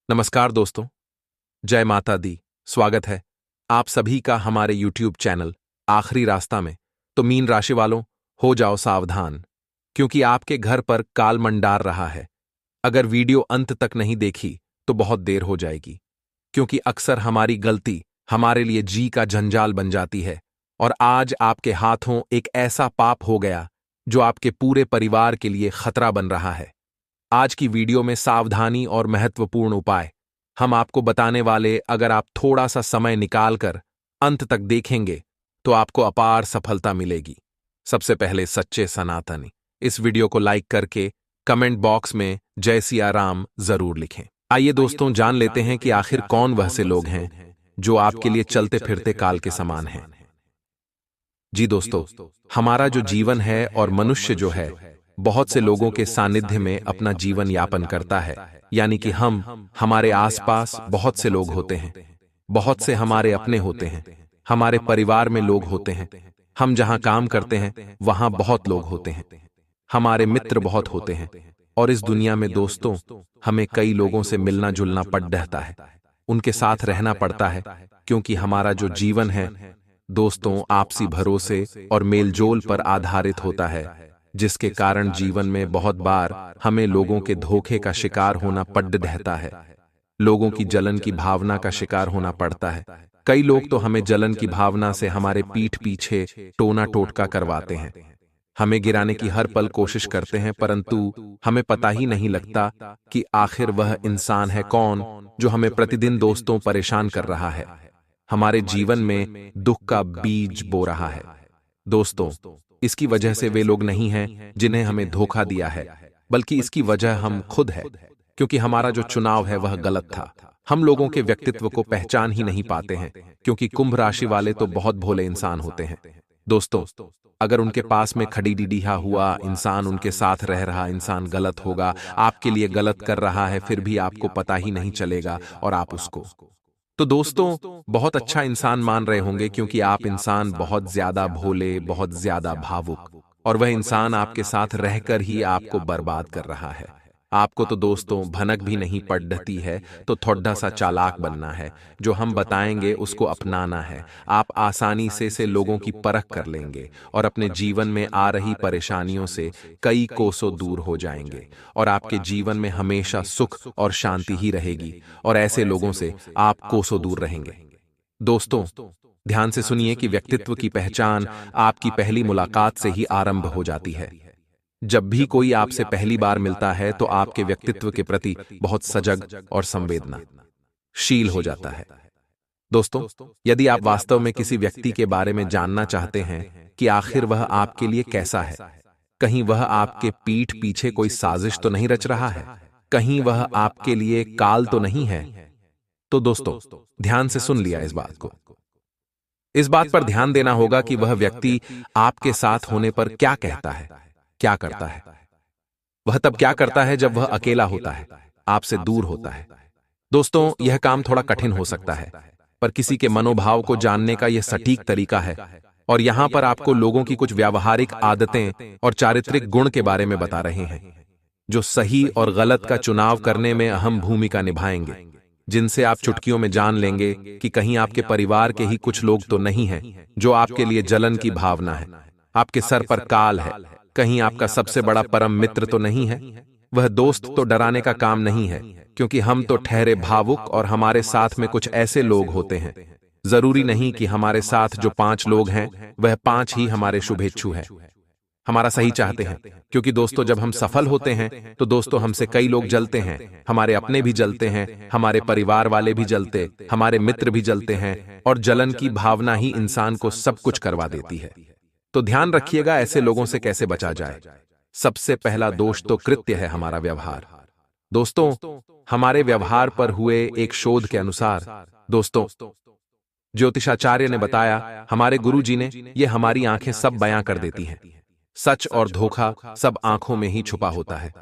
नमस्कार दोस्तों, जय माता दी। स्वागत है आप सभी का हमारे YouTube चैनल आखिरी रास्ता में। तो मीन राशि वालों, हो जाओ सावधान, क्योंकि आपके घर पर काल मंडार रहा है। अगर वीडियो अंत तक नहीं देखी तो बहुत देर हो जाएगी, क्योंकि अक्सर हमारी गलती हमारे लिए जी का जंजाल बन जाती है। और आज आपके हाथों एक ऐसा पाप हो गया जो आपके पूरे परिवार के लिए खतरा बन रहा है। आज की वीडियो में सावधानी और महत्वपूर्ण उपाय हम आपको बताने वाले। अगर आप थोड़ा सा समय निकालकर अंत तक देखेंगे तो आपको अपार सफलता मिलेगी। सबसे पहले सच्चे सनातनी इस वीडियो को लाइक करके कमेंट बॉक्स में जय सिया राम जरूर लिखें। आइए दोस्तों, जान लेते हैं कि आखिर कौन वह से लोग हैं जो आपके लिए चलते फिरते काल के समान हैं। जी दोस्तों, हमारा जो जीवन है और मनुष्य जो है, बहुत से लोगों के सानिध्य में अपना जीवन यापन करता है। यानी कि हमारे आसपास बहुत से लोग होते हैं, बहुत से हमारे अपने होते हैं, हमारे परिवार में लोग होते हैं, हम जहां काम करते हैं वहां बहुत लोग होते हैं, हमारे मित्र बहुत होते हैं। और इस दुनिया में दोस्तों, हमें कई लोगों से मिलना जुलना पड़ रहता है, उनके साथ रहना पड़ता है, क्योंकि हमारा जो जीवन है दोस्तों आपसी भरोसे और मेलजोल पर आधारित होता है, जिसके कारण जीवन में बहुत बार हमें लोगों के धोखे का शिकार होना पड़ रहता है, लोगों की जलन की भावना का शिकार होना पड़ता है। कई लोग तो हमें जलन की भावना से हमारे पीठ पीछे टोना टोटका करवाते हैं, हमें गिराने की हर पल कोशिश करते हैं, परंतु हमें पता ही नहीं लगता कि आखिर वह इंसान है कौन जो हमें प्रतिदिन दोस्तों परेशान कर रहा है, हमारे जीवन में दुख का बीज बो रहा है। दोस्तों, इसकी वजह से वे लोग नहीं हैं जिन्हें हमें धोखा दिया है, बल्कि इसकी वजह हम खुद है, क्योंकि हमारा जो चुनाव है वह गलत था। हम लोगों के व्यक्तित्व को पहचान ही नहीं पाते हैं, क्योंकि कुंभ राशि वाले तो बहुत भोले इंसान होते हैं। दोस्तों, अगर उनके पास में खड़ी डिडिया हुआ इंसान, उनके साथ रह रहा इंसान गलत होगा, आपके लिए गलत कर रहा है, फिर भी आपको पता ही नहीं चलेगा और आप उसको तो दोस्तों बहुत अच्छा इंसान मान रहे होंगे, क्योंकि आप इंसान बहुत ज्यादा भोले, बहुत ज्यादा भावुक, और वह इंसान आपके साथ रहकर ही आपको बर्बाद कर रहा है। आपको तो दोस्तों भनक भी नहीं पड़ती है, तो थोड़ा सा चालाक बनना है, जो हम बताएंगे उसको अपनाना है। आप आसानी से लोगों की परख कर लेंगे और अपने जीवन में आ रही परेशानियों से कई कोसों दूर हो जाएंगे, और आपके जीवन में हमेशा सुख और शांति ही रहेगी, और ऐसे लोगों से आप कोसों दूर रहेंगे। दोस्तों, ध्यान से सुनिए कि व्यक्तित्व की पहचान आपकी पहली मुलाकात से ही आरंभ हो जाती है। जब भी कोई आपसे पहली बार मिलता है तो आपके व्यक्तित्व के प्रति बहुत सजग और संवेदनाशील हो जाता है। दोस्तों, यदि आप वास्तव में किसी व्यक्ति के बारे में जानना चाहते हैं कि आखिर वह आपके लिए कैसा है, कहीं वह आपके पीठ पीछे कोई साजिश तो नहीं रच रहा है, कहीं वह आपके लिए काल तो नहीं है, तो दोस्तों ध्यान से सुन लिया इस बात को। इस बात पर ध्यान देना होगा कि वह व्यक्ति आपके साथ होने पर क्या कहता है, क्या करता है। वह तब क्या करता है जब वह अकेला होता है, आपसे दूर होता है। दोस्तों, यह काम थोड़ा कठिन हो सकता है, पर किसी के मनोभाव को जानने का यह सटीक तरीका है। और यहां पर आपको लोगों की कुछ व्यावहारिक आदतें और चारित्रिक गुण के बारे में बता रहे हैं, जो सही और गलत का चुनाव करने में अहम भूमिका निभाएंगे, जिनसे आप चुटकियों में जान लेंगे कि कहीं आपके परिवार के ही कुछ लोग तो नहीं हैं जो आपके लिए जलन की भावना है, आपके सर पर काल है, कहीं आपका सबसे बड़ा परम मित्र तो नहीं है। वह दोस्त तो डराने का काम नहीं है, क्योंकि हम तो ठहरे भावुक, और हमारे साथ में कुछ ऐसे लोग होते हैं। जरूरी नहीं कि हमारे साथ जो 5 लोग हैं वह 5 ही हमारे शुभेच्छु हैं, हमारा सही चाहते हैं। क्योंकि दोस्तों, जब हम सफल होते हैं तो दोस्तों हमसे कई लोग जलते हैं, हमारे अपने भी जलते हैं, हमारे परिवार वाले भी जलते, हमारे मित्र भी जलते हैं, और जलन की भावना ही इंसान को सब कुछ करवा देती है। तो ध्यान रखिएगा ऐसे लोगों से कैसे बचा जाए। सबसे पहला दोष तो कृत्य है, हमारा व्यवहार। दोस्तों, हमारे व्यवहार पर हुए एक शोध के अनुसार, दोस्तों ज्योतिषाचार्य ने बताया, हमारे गुरुजी ने, ये हमारी आंखें सब बयां कर देती हैं। सच और धोखा सब आंखों में ही छुपा होता है।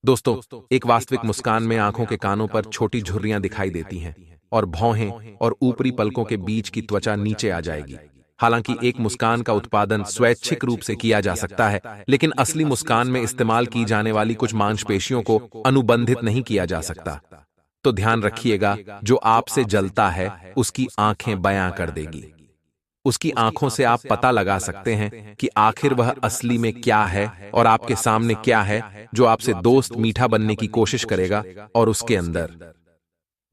दोस्तों, एक वास्तविक मुस्कान में आंखों के कानों पर छोटी झुर्रियां दिखाई देती हैं, और भौहें और ऊपरी पलकों के बीच की त्वचा नीचे आ जाएगी। हालांकि एक मुस्कान का उत्पादन स्वैच्छिक रूप से किया जा सकता है, लेकिन असली मुस्कान में इस्तेमाल की जाने वाली कुछ मांसपेशियों को अनुबंधित नहीं किया जा सकता। तो ध्यान रखिएगा, जो आपसे जलता है उसकी आंखें बयां कर देगी। उसकी आंखों से आप पता लगा सकते हैं कि आखिर वह असली में क्या है और आपके सामने क्या है। जो आपसे दोस्त मीठा बनने की कोशिश करेगा और उसके अंदर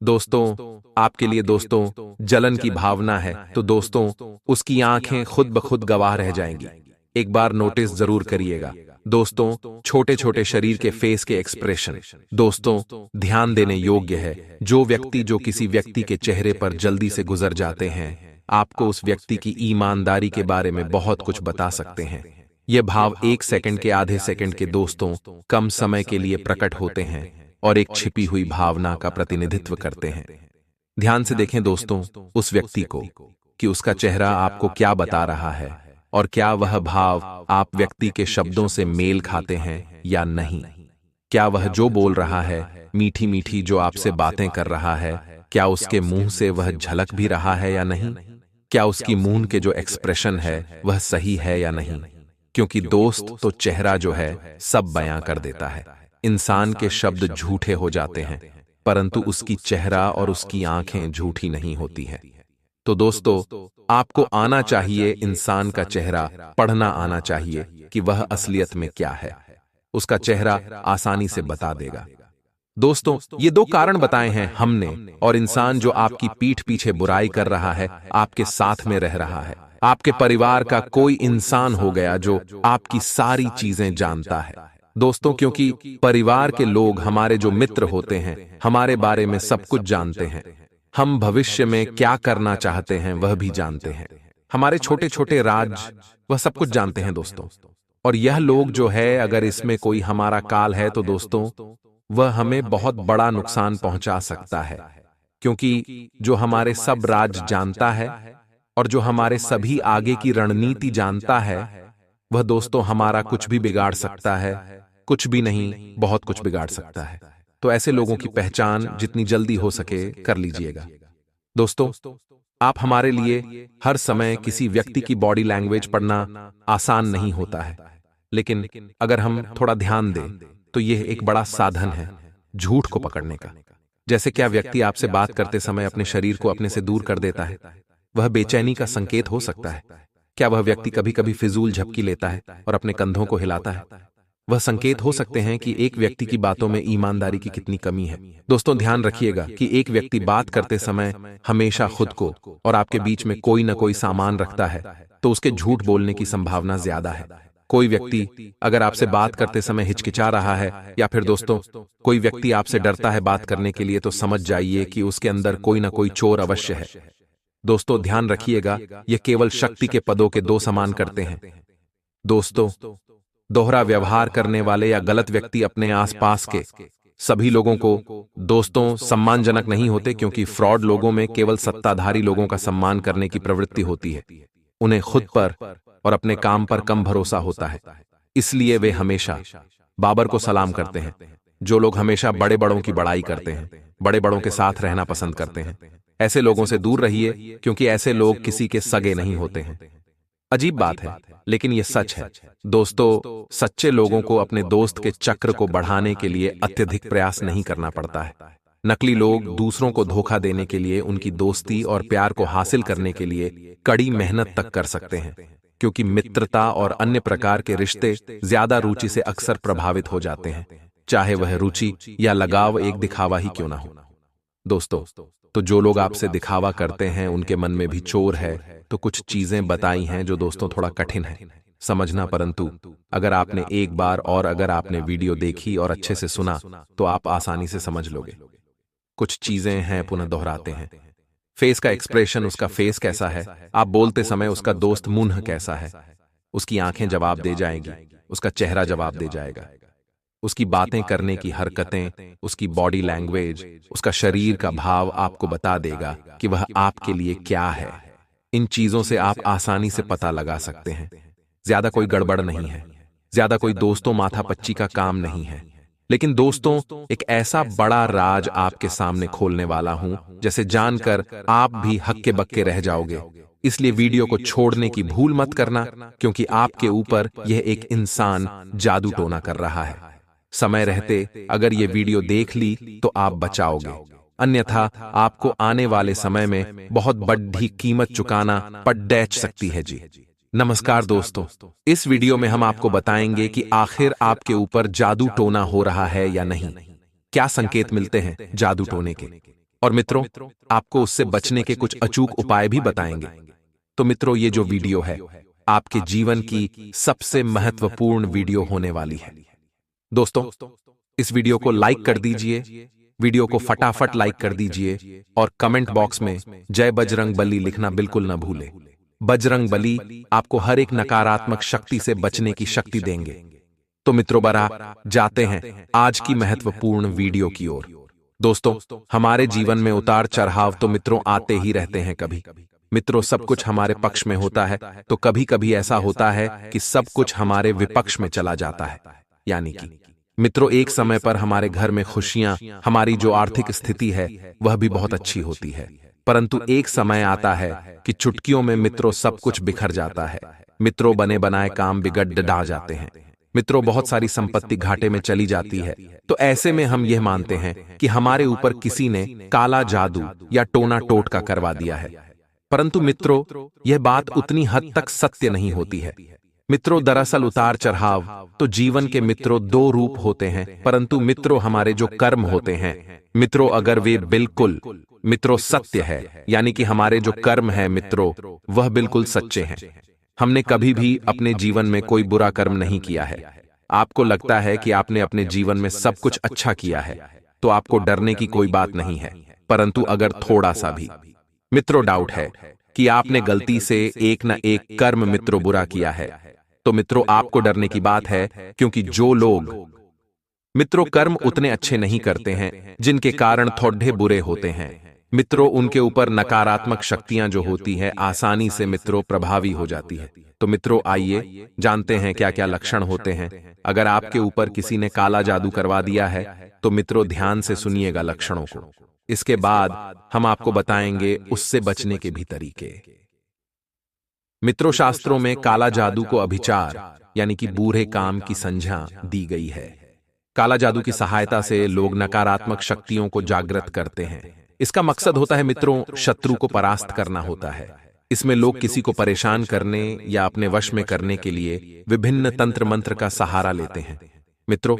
दोस्तों आपके लिए दोस्तों जलन की भावना है, तो दोस्तों उसकी आंखें खुद ब खुद गवाह रह जाएंगी। एक बार नोटिस जरूर करिएगा दोस्तों, छोटे छोटे शरीर के फेस के एक्सप्रेशन दोस्तों ध्यान देने योग्य है। जो व्यक्ति जो किसी व्यक्ति के चेहरे पर जल्दी से गुजर जाते हैं, आपको उस व्यक्ति की ईमानदारी के बारे में बहुत कुछ बता सकते हैं। ये भाव 1 सेकंड के आधे सेकंड के दोस्तों कम समय के लिए प्रकट होते हैं और एक छिपी हुई भावना का प्रतिनिधित्व करते हैं। ध्यान से देखें दोस्तों उस व्यक्ति को कि उसका चेहरा आपको क्या बता रहा है और क्या वह भाव आप व्यक्ति के शब्दों से मेल खाते हैं या नहीं। क्या वह जो बोल रहा है, मीठी मीठी जो आपसे बातें कर रहा है, क्या उसके मुंह से वह झलक भी रहा है या नहीं। क्या उसकी मुंह के जो एक्सप्रेशन है वह सही है या नहीं। क्योंकि दोस्त तो चेहरा जो है सब बयां कर देता है। इंसान के शब्द झूठे हो जाते हैं, परंतु उसकी चेहरा और उसकी आंखें झूठी नहीं होती है। तो दोस्तों आपको आना चाहिए इंसान का चेहरा पढ़ना आना चाहिए कि वह असलियत में क्या है। उसका चेहरा आसानी से बता देगा। दोस्तों ये 2 कारण बताए हैं हमने, और इंसान जो आपकी पीठ पीछे बुराई कर रहा है आपके साथ में रह रहा है। आपके परिवार का कोई इंसान हो गया जो आपकी सारी चीजें जानता है दोस्तों, क्योंकि परिवार के लोग हमारे जो मित्र होते हैं हमारे बारे में सब कुछ जानते हैं। हम भविष्य में क्या करना चाहते हैं वह भी जानते हैं। हमारे छोटे छोटे राज वह सब कुछ जानते हैं दोस्तों। और यह लोग जो है, अगर इसमें कोई हमारा काल है तो दोस्तों वह हमें बहुत बड़ा नुकसान पहुंचा सकता है। क्योंकि जो हमारे सब राज जानता है और जो हमारे सभी आगे की रणनीति जानता है, वह दोस्तों हमारा कुछ भी बिगाड़ सकता है। कुछ भी नहीं, बहुत कुछ बिगाड़ सकता है। तो ऐसे लोगों की पहचान जितनी जल्दी हो सके कर लीजिएगा। दोस्तों आप हमारे लिए हर समय किसी व्यक्ति की बॉडी लैंग्वेज पढ़ना आसान नहीं होता है, लेकिन अगर हम थोड़ा ध्यान दें तो यह एक बड़ा साधन है झूठ को पकड़ने का। जैसे क्या व्यक्ति आपसे बात करते समय अपने शरीर को अपने से दूर कर देता है, वह बेचैनी का संकेत हो सकता है। क्या वह व्यक्ति कभी कभी फिजूल झपकी लेता है और अपने कंधों को हिलाता है, वह संकेत हो सकते हैं कि एक व्यक्ति की बातों में ईमानदारी की कितनी कमी है। दोस्तों ध्यान रखिएगा कि एक व्यक्ति बात करते समय हमेशा खुद को और आपके बीच में कोई न कोई सामान रखता है, तो उसके झूठ बोलने की संभावना ज्यादा है। कोई व्यक्ति अगर आपसे बात करते समय हिचकिचा रहा है, या फिर दोस्तों कोई व्यक्ति आपसे डरता है बात करने के लिए, तो समझ जाइए कि उसके अंदर कोई न कोई चोर अवश्य है। दोस्तों ध्यान रखिएगा, यह केवल शक्ति के पदों के 2 समान करते हैं। दोस्तों दोहरा व्यवहार करने वाले या गलत व्यक्ति अपने आसपास के सभी लोगों को दोस्तों सम्मानजनक नहीं होते, क्योंकि फ्रॉड लोगों में केवल सत्ताधारी लोगों का सम्मान करने की प्रवृत्ति होती है। उन्हें खुद पर और अपने काम पर कम भरोसा होता है, इसलिए वे हमेशा बाबर को सलाम करते हैं। जो लोग हमेशा बड़े बड़ों की बड़ाई करते हैं, बड़े बड़ों के साथ रहना पसंद करते हैं, ऐसे लोगों से दूर रहिए, क्योंकि ऐसे लोग किसी के सगे नहीं होते हैं। अजीब बात है, लेकिन यह सच है। दोस्तों सच्चे लोगों को अपने दोस्त के चक्र को बढ़ाने के लिए अत्यधिक प्रयास नहीं करना पड़ता है। नकली लोग दूसरों को धोखा देने के लिए, उनकी दोस्ती और प्यार को हासिल करने के लिए कड़ी मेहनत तक कर सकते हैं, क्योंकि मित्रता और अन्य प्रकार के रिश्ते ज्यादा रुचि से अक्सर प्रभावित हो जाते हैं, चाहे वह रुचि या लगाव एक दिखावा ही क्यों ना हो। दोस्तों तो जो लोग आपसे दिखावा करते हैं उनके मन में भी चोर है। तो कुछ चीजें बताई हैं जो दोस्तों थोड़ा कठिन है समझना, परंतु अगर आपने एक बार और अगर आपने वीडियो देखी और अच्छे से सुना तो आप आसानी से समझ लोगे। कुछ चीजें हैं, पुनः दोहराते हैं। फेस का एक्सप्रेशन, उसका फेस कैसा है, आप बोलते समय उसका दोस्त मुंह कैसा है, उसकी आंखें जवाब दे जाएंगी, उसका चेहरा जवाब दे जाएगा, उसकी बातें करने की हरकतें, उसकी बॉडी लैंग्वेज, उसका शरीर का भाव आपको बता देगा कि वह आपके लिए क्या है। इन चीजों से आप आसानी से पता लगा सकते हैं। ज्यादा कोई गड़बड़ नहीं है, ज्यादा कोई दोस्तों माथापच्ची का काम नहीं है, लेकिन दोस्तों एक ऐसा बड़ा राज आपके सामने खोलने वाला हूं जैसे जानकर आप भी हक्के बक्के रह जाओगे। इसलिए वीडियो को छोड़ने की भूल मत करना, क्योंकि आपके ऊपर यह एक इंसान जादू टोना कर रहा है। समय रहते अगर ये वीडियो देख ली तो आप बचाओगे। अन्यथा आपको आने वाले समय में बहुत बड़ी कीमत चुकाना पड़ सकती है जी। नमस्कार दोस्तों, इस वीडियो में हम आपको बताएंगे कि आखिर आपके ऊपर जादू टोना हो रहा है या नहीं, क्या संकेत मिलते हैं जादू टोने के, और मित्रों आपको उससे बचने के कुछ अचूक उपाय भी बताएंगे। तो मित्रों, ये जो वीडियो है आपके जीवन की सबसे महत्वपूर्ण वीडियो होने वाली है। दोस्तों, इस वीडियो को लाइक कर दीजिए, वीडियो को फटाफट लाइक कर दीजिए और कमेंट बॉक्स में जय बजरंग बली लिखना बिल्कुल न भूलें। बजरंग बली आपको हर एक नकारात्मक शक्ति से बचने की शक्ति देंगे। तो मित्रों, बरा जाते हैं आज की महत्वपूर्ण वीडियो की ओर। दोस्तों, हमारे जीवन में उतार चढ़ाव तो मित्रों आते ही रहते हैं। कभी मित्रों सब कुछ हमारे पक्ष में होता है, तो कभी कभी ऐसा होता है कि सब कुछ हमारे विपक्ष में चला जाता है। यानी कि मित्रों एक समय पर हमारे घर में खुशियां, हमारी जो आर्थिक स्थिति है वह भी बहुत अच्छी होती है, परंतु एक समय आता है कि चुटकियों में मित्रों सब कुछ बिखर जाता है। मित्रों बने बनाए काम बिगड़ डा जाते हैं। मित्रों बहुत सारी संपत्ति घाटे में चली जाती है। तो ऐसे में हम यह मानते हैं कि हमारे ऊपर किसी ने काला जादू या टोना टोटका करवा दिया है, परंतु मित्रों यह बात उतनी हद तक सत्य नहीं होती है। मित्रों दरअसल उतार चढ़ाव तो जीवन के मित्रों दो रूप होते हैं, परंतु मित्रों हमारे जो कर्म होते हैं मित्रों अगर वे बिल्कुल मित्रों सत्य है, यानी कि हमारे जो कर्म है मित्रों वह बिल्कुल सच्चे हैं। हमने कभी भी अपने जीवन में कोई बुरा कर्म नहीं किया है। आपको लगता है कि आपने अपने जीवन में सब कुछ अच्छा किया है, तो आपको डरने की कोई बात नहीं है। परंतु अगर थोड़ा सा भी मित्रों डाउट है कि आपने गलती से एक न एक कर्म मित्रों बुरा किया है, तो मित्रों आपको डरने की बात है, क्योंकि जो लोग मित्रों कर्म उतने अच्छे नहीं करते हैं, जिनके कारण थोड़े बुरे होते हैं मित्रों, उनके ऊपर नकारात्मक शक्तियां जो होती है आसानी से मित्रों प्रभावी हो जाती है। तो मित्रों आइए जानते हैं क्या क्या लक्षण होते हैं। अगर आपके ऊपर किसी ने काला जादू करवा दिया है तो मित्रों ध्यान से सुनिएगा लक्षणों को। इसके बाद हम आपको बताएंगे उससे बचने के भी तरीके। मित्रों शास्त्रों में काला जादू को अभिचार यानी कि बुरे काम की संज्ञा दी गई है। काला जादू की सहायता से लोग नकारात्मक शक्तियों को जागृत करते हैं। इसका मकसद होता है मित्रों शत्रु को परास्त करना होता है। इसमें लोग किसी को परेशान करने या अपने वश में करने के लिए विभिन्न तंत्र मंत्र का सहारा लेते हैं। मित्रों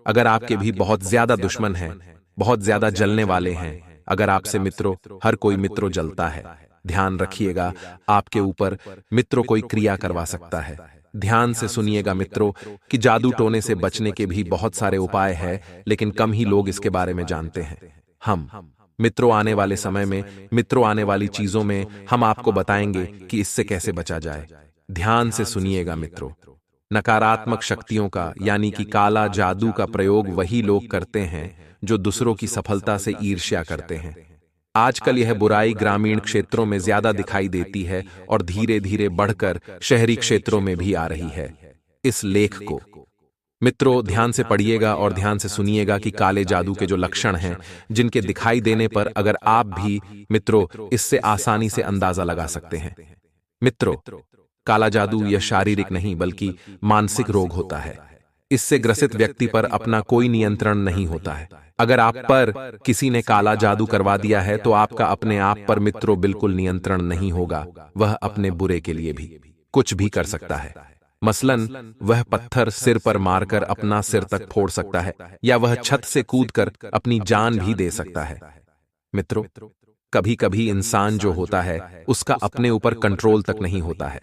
अगर आपके भी बहुत ज्यादा दुश्मन हैं, बहुत ज्यादा जलने वाले हैं, अगर आपसे मित्रों हर कोई मित्रों जलता है, ध्यान रखिएगा आपके ऊपर मित्रों कोई क्रिया करवा सकता है। ध्यान से सुनिएगा मित्रों कि जादू टोने से बचने के भी बहुत सारे उपाय हैं, लेकिन कम ही लोग इसके बारे में जानते हैं। हम मित्रों आने वाले समय में मित्रों आने वाली चीजों में हम आपको बताएंगे कि इससे कैसे बचा जाए। ध्यान से सुनिएगा मित्रों, नकारात्मक शक्तियों का यानी कि काला जादू का प्रयोग वही लोग करते हैं जो दूसरों की सफलता से ईर्ष्या करते हैं। आजकल यह बुराई ग्रामीण क्षेत्रों में ज्यादा दिखाई देती है और धीरे धीरे बढ़कर शहरी क्षेत्रों में भी आ रही है। इस लेख को मित्रों ध्यान से पढ़िएगा और ध्यान से सुनिएगा कि काले जादू के जो लक्षण हैं, जिनके दिखाई देने पर अगर आप भी मित्रों इससे आसानी से अंदाजा लगा सकते हैं। मित्रों काला जादू यह शारीरिक नहीं बल्कि मानसिक रोग होता है। इससे ग्रसित व्यक्ति पर अपना कोई नियंत्रण नहीं होता है। अगर आप पर किसी ने काला जादू करवा दिया है तो आपका अपने आप पर मित्रों बिल्कुल नियंत्रण नहीं होगा। वह अपने बुरे के लिए भी कुछ भी कर सकता है। मसलन वह पत्थर सिर पर मारकर अपना सिर तक फोड़ सकता है, या वह छत से कूदकर अपनी जान भी दे सकता है। मित्रों कभी कभी इंसान जो होता है उसका अपने ऊपर कंट्रोल तक नहीं होता है।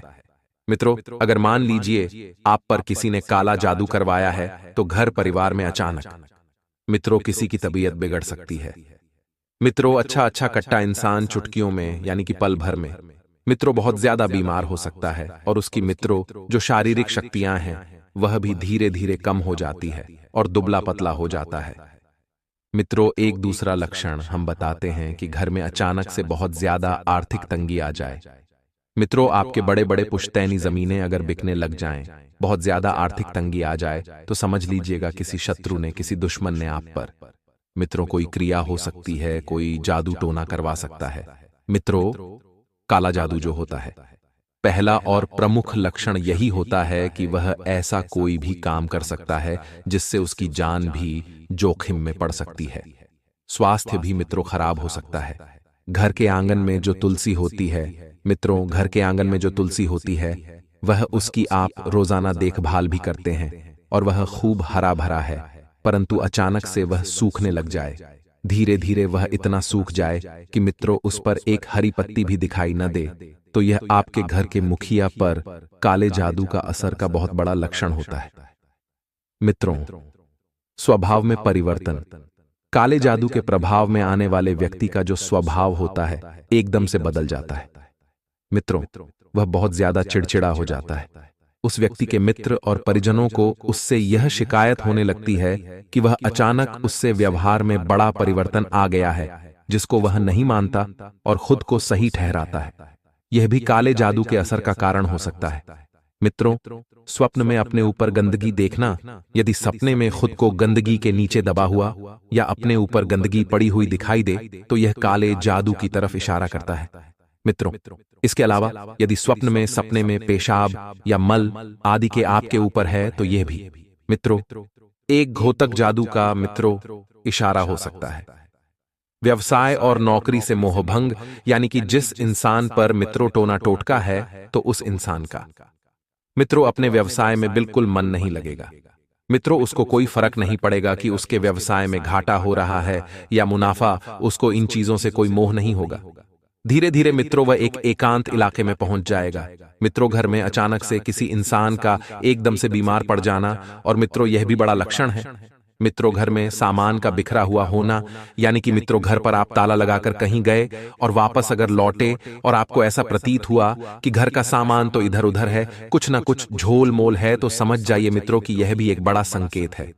मित्रों अगर मान लीजिए आप पर किसी ने काला जादू करवाया है तो घर परिवार में अचानक मित्रों किसी की तबीयत बिगड़ सकती है। मित्रों अच्छा कट्टा इंसान चुटकियों में यानी कि पल भर में मित्रों बहुत ज्यादा बीमार हो सकता है, और उसकी मित्रों जो शारीरिक शक्तियां हैं वह भी धीरे धीरे कम हो जाती है और दुबला पतला हो जाता है। मित्रों एक दूसरा लक्षण हम बताते हैं कि घर में अचानक से बहुत ज्यादा आर्थिक तंगी आ जाए। मित्रों आपके बड़े बड़े पुश्तैनी जमीनें अगर बिकने लग जाएं, बहुत ज्यादा आर्थिक तंगी आ जाए, तो समझ लीजिएगा किसी शत्रु ने, किसी दुश्मन ने आप पर मित्रों कोई क्रिया हो सकती है, कोई जादू टोना करवा सकता है। मित्रों काला जादू जो होता है, पहला और प्रमुख लक्षण यही होता है कि वह ऐसा कोई भी काम कर सकता है जिससे उसकी जान भी जोखिम में पड़ सकती है। स्वास्थ्य भी मित्रों खराब हो सकता है। घर के आंगन में जो तुलसी होती है, मित्रों घर के आंगन में जो तुलसी होती है वह उसकी आप रोजाना देखभाल भी करते हैं और वह खूब हरा भरा है, परंतु अचानक से वह सूखने लग जाए। धीरे धीरे वह इतना सूख जाए कि मित्रों उस पर एक हरी पत्ती भी दिखाई न दे, तो यह आपके घर के मुखिया पर काले जादू का असर का बहुत बड़ा लक्षण होता है। मित्रों, स्वभाव में परिवर्तन। काले जादू के प्रभाव में आने वाले व्यक्ति का जो स्वभाव होता है एकदम से बदल जाता है। मित्रों, वह बहुत ज्यादा चिड़चिड़ा हो जाता है। उस व्यक्ति के मित्र और परिजनों को उससे यह शिकायत होने लगती है कि वह अचानक उससे व्यवहार में बड़ा परिवर्तन आ गया है, जिसको वह नहीं मानता और खुद को सही ठहराता है। यह भी काले जादू के असर का कारण हो सकता है। मित्रों, स्वप्न में अपने ऊपर गंदगी देखना, यदि सपने में खुद को गंदगी के नीचे दबा हुआ या अपने ऊपर गंदगी पड़ी हुई दिखाई दे तो यह काले जादू की तरफ इशारा करता है। मित्रों, इसके अलावा यदि स्वप्न में सपने में पेशाब या मल आदि के आपके ऊपर है तो यह भी मित्रों एक घोतक जादू का मित्रों इशारा हो सकता है। व्यवसाय और नौकरी से मोहभंग, यानी कि जिस इंसान पर मित्रों टोना टोटका है तो उस इंसान का मित्रों अपने व्यवसाय में बिल्कुल मन नहीं लगेगा। मित्रों, उसको कोई फर्क नहीं पड़ेगा कि उसके व्यवसाय में घाटा हो रहा है या मुनाफा, उसको इन चीजों से कोई मोह नहीं होगा। धीरे धीरे मित्रों वह एक एकांत इलाके में पहुंच जाएगा। मित्रों, घर में अचानक से किसी इंसान का एकदम से बीमार पड़ जाना, और मित्रों यह भी बड़ा लक्षण है। मित्रों, घर में सामान का बिखरा हुआ होना, यानी कि मित्रों घर पर आप ताला लगाकर कहीं गए और वापस अगर लौटे और आपको ऐसा प्रतीत हुआ कि घर का सामान तो इधर उधर है, कुछ ना कुछ झोल मोल है, तो समझ जाइए मित्रों कि यह भी एक बड़ा संकेत है।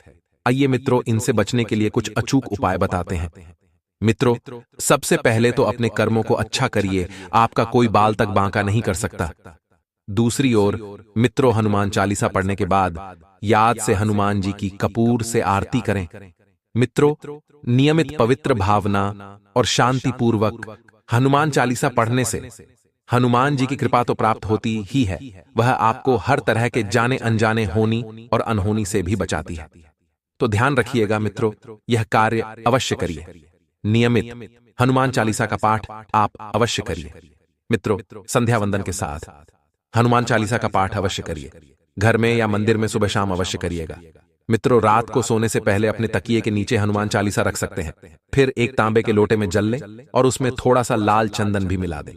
आइए मित्रों इनसे बचने के लिए कुछ अचूक उपाय बताते हैं। मित्रों, सबसे पहले तो अपने कर्मों को अच्छा करिए, आपका कोई बाल तक बांका नहीं कर सकता। दूसरी ओर मित्रों, हनुमान चालीसा पढ़ने के बाद याद से हनुमान जी की कपूर से आरती करें। मित्रों, नियमित पवित्र भावना और शांतिपूर्वक हनुमान चालीसा पढ़ने से हनुमान जी की कृपा तो प्राप्त होती ही है, वह आपको हर तरह के जाने अनजाने होनी और अनहोनी से भी बचाती है। तो ध्यान रखिएगा मित्रों, यह कार्य अवश्य करिए। नियमित हनुमान चालीसा का पाठ आप अवश्य करिए। मित्रों, संध्या वंदन के साथ हनुमान चालीसा का पाठ अवश्य करिए। घर में या मंदिर में सुबह शाम अवश्य करिएगा। मित्रों, रात को सोने से पहले अपने तकिए के नीचे हनुमान चालीसा रख सकते हैं। फिर एक तांबे के लोटे में जल लें और उसमें थोड़ा सा लाल चंदन भी मिला दें।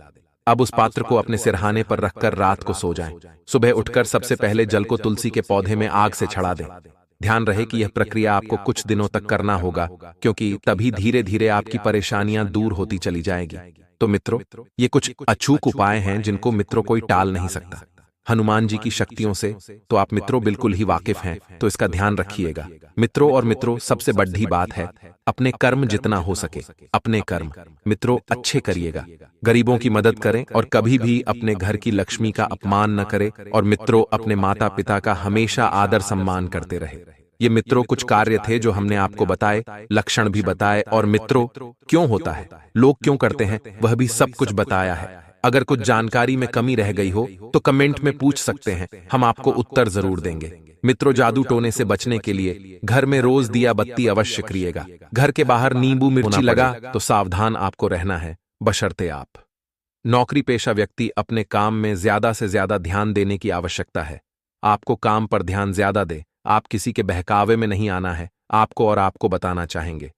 अब उस पात्र को अपने सिरहाने पर रखकर रात को सो जाएं। सुबह उठकर सबसे पहले जल को तुलसी के पौधे में आग से चढ़ा दें। ध्यान रहे कि यह प्रक्रिया आपको कुछ दिनों तक करना होगा, क्योंकि तभी धीरे धीरे आपकी परेशानियां दूर होती चली जाएगी। तो मित्रों, ये कुछ अचूक उपाय हैं जिनको मित्रों कोई टाल नहीं सकता। हनुमान जी की शक्तियों से तो आप मित्रों बिल्कुल ही वाकिफ हैं, तो इसका ध्यान रखिएगा। मित्रों, और मित्रों सबसे बड़ी बात है, अपने कर्म जितना हो सके अपने कर्म मित्रों अच्छे करिएगा। गरीबों की मदद करें और कभी भी अपने घर की लक्ष्मी का अपमान न करें, और मित्रों अपने माता पिता का हमेशा आदर सम्मान करते रहे। ये मित्रों कुछ कार्य थे जो हमने आपको बताए, लक्षण भी बताए, और मित्रों क्यों होता है, लोग क्यों करते हैं, वह भी सब कुछ बताया है। अगर कुछ जानकारी में कमी रह गई हो तो कमेंट में पूछ सकते हैं, हम आपको उत्तर जरूर देंगे। मित्रों, जादू टोने से बचने के लिए घर में रोज दिया बत्ती अवश्य करिएगा। घर के बाहर नींबू मिर्ची लगा तो सावधान आपको रहना है, बशर्ते आप नौकरी पेशा व्यक्ति अपने काम में ज्यादा से ज्यादा ध्यान देने की आवश्यकता है। आपको काम पर ध्यान ज्यादा दे, आप किसी के बहकावे में नहीं आना है, आपको और आपको बताना चाहेंगे।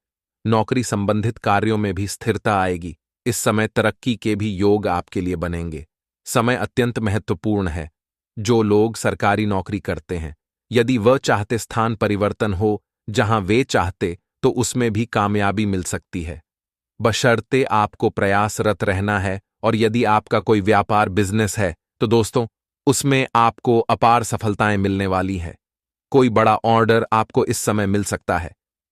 नौकरी संबंधित कार्यों में भी स्थिरता आएगी। इस समय तरक्की के भी योग आपके लिए बनेंगे। समय अत्यंत महत्वपूर्ण है। जो लोग सरकारी नौकरी करते हैं, यदि वह चाहते स्थान परिवर्तन हो जहां वे चाहते, तो उसमें भी कामयाबी मिल सकती है, बशर्ते आपको प्रयासरत रहना है। और यदि आपका कोई व्यापार बिजनेस है तो दोस्तों उसमें आपको अपार सफलताएं मिलने वाली है। कोई बड़ा ऑर्डर आपको इस समय मिल सकता है।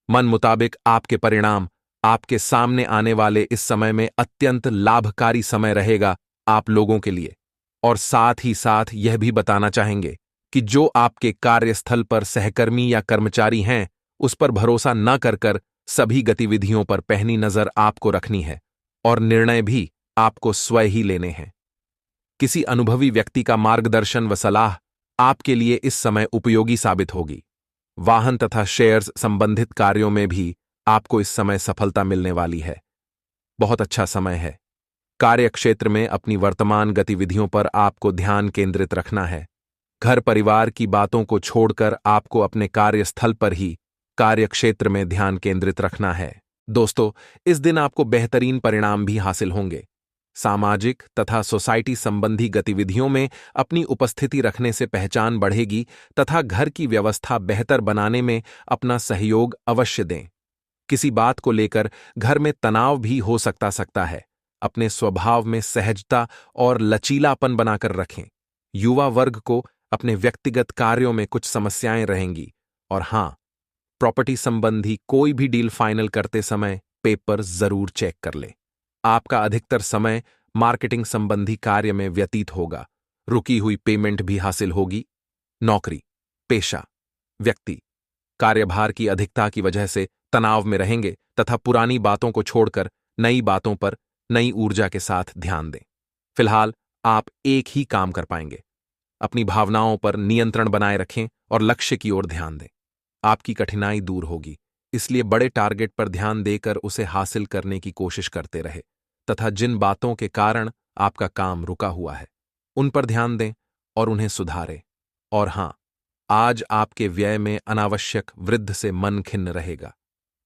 मन मुताबिक आपके परिणाम आपके सामने आने वाले इस समय में अत्यंत लाभकारी समय रहेगा आप लोगों के लिए। और साथ ही साथ यह भी बताना चाहेंगे कि जो आपके कार्यस्थल पर सहकर्मी या कर्मचारी हैं, उस पर भरोसा न कर सभी गतिविधियों पर पैनी नजर आपको रखनी है और निर्णय भी आपको स्वयं ही लेने हैं। किसी अनुभवी व्यक्ति का मार्गदर्शन व सलाह आपके लिए इस समय उपयोगी साबित होगी। वाहन तथा शेयर्स संबंधित कार्यों में भी आपको इस समय सफलता मिलने वाली है। बहुत अच्छा समय है। कार्यक्षेत्र में अपनी वर्तमान गतिविधियों पर आपको ध्यान केंद्रित रखना है। घर परिवार की बातों को छोड़कर आपको अपने कार्यस्थल पर ही कार्यक्षेत्र में ध्यान केंद्रित रखना है। दोस्तों, इस दिन आपको बेहतरीन परिणाम भी हासिल होंगे। सामाजिक तथा सोसाइटी संबंधी गतिविधियों में अपनी उपस्थिति रखने से पहचान बढ़ेगी तथा घर की व्यवस्था बेहतर बनाने में अपना सहयोग अवश्य दें। किसी बात को लेकर घर में तनाव भी हो सकता है। अपने स्वभाव में सहजता और लचीलापन बनाकर रखें। युवा वर्ग को अपने व्यक्तिगत कार्यों में कुछ समस्याएं रहेंगी। और हां, प्रॉपर्टी संबंधी कोई भी डील फाइनल करते समय पेपर जरूर चेक कर लें। आपका अधिकतर समय मार्केटिंग संबंधी कार्य में व्यतीत होगा। रुकी हुई पेमेंट भी हासिल होगी। नौकरी, पेशा, व्यक्ति कार्यभार की अधिकता की वजह से तनाव में रहेंगे तथा पुरानी बातों को छोड़कर नई बातों पर नई ऊर्जा के साथ ध्यान दें। फिलहाल आप एक ही काम कर पाएंगे। अपनी भावनाओं पर नियंत्रण बनाए रखें और लक्ष्य की ओर ध्यान दें। आपकी कठिनाई दूर होगी, इसलिए बड़े टारगेट पर ध्यान देकर उसे हासिल करने की कोशिश करते रहे तथा जिन बातों के कारण आपका काम रुका हुआ है उन पर ध्यान दें और उन्हें सुधारें। और हां, आज आपके व्यय में अनावश्यक वृद्धि से मन खिन्न रहेगा।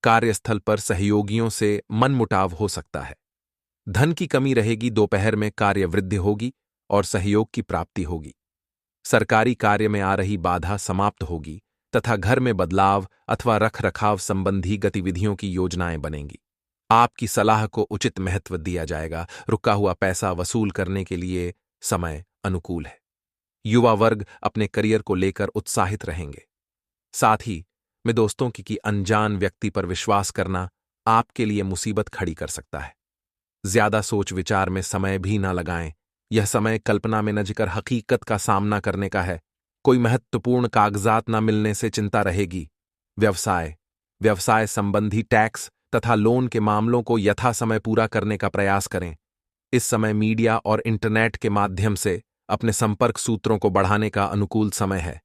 कार्यस्थल पर सहयोगियों से मनमुटाव हो सकता है। धन की कमी रहेगी। दोपहर में कार्य वृद्धि होगी और सहयोग की प्राप्ति होगी। सरकारी कार्य में आ रही बाधा समाप्त होगी तथा घर में बदलाव अथवा रखरखाव संबंधी गतिविधियों की योजनाएं बनेंगी। आपकी सलाह को उचित महत्व दिया जाएगा। रुका हुआ पैसा वसूल करने के लिए समय अनुकूल है। युवा वर्ग अपने करियर को लेकर उत्साहित रहेंगे। साथ ही में दोस्तों की अनजान व्यक्ति पर विश्वास करना आपके लिए मुसीबत खड़ी कर सकता है। ज्यादा सोच विचार में समय भी ना लगाएं। यह समय कल्पना में न जिकर हकीकत का सामना करने का है। कोई महत्वपूर्ण कागजात न मिलने से चिंता रहेगी। व्यवसाय संबंधी टैक्स तथा लोन के मामलों को यथासमय पूरा करने का प्रयास करें। इस समय मीडिया और इंटरनेट के माध्यम से अपने संपर्क सूत्रों को बढ़ाने का अनुकूल समय है।